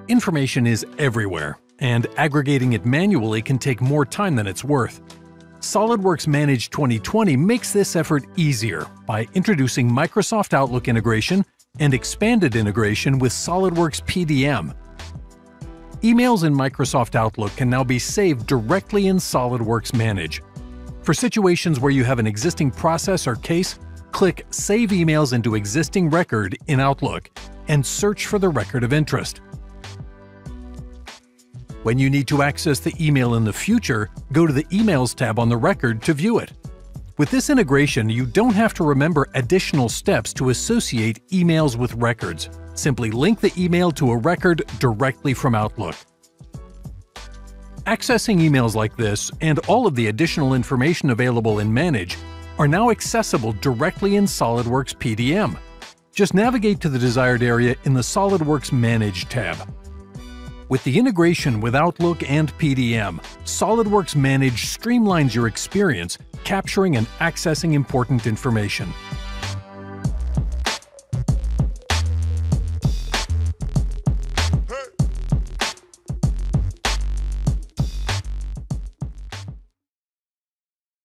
Information is everywhere, and aggregating it manually can take more time than it's worth. SOLIDWORKS Manage 2020 makes this effort easier by introducing Microsoft Outlook integration and expanded integration with SOLIDWORKS PDM. Emails in Microsoft Outlook can now be saved directly in SOLIDWORKS Manage. For situations where you have an existing process or case, click Save Emails into Existing Record in Outlook and search for the record of interest. When you need to access the email in the future, go to the Emails tab on the record to view it. With this integration, you don't have to remember additional steps to associate emails with records. Simply link the email to a record directly from Outlook. Accessing emails like this, and all of the additional information available in Manage, are now accessible directly in SOLIDWORKS PDM. Just navigate to the desired area in the SOLIDWORKS Manage tab. With the integration with Outlook and PDM, SOLIDWORKS Manage streamlines your experience capturing and accessing important information.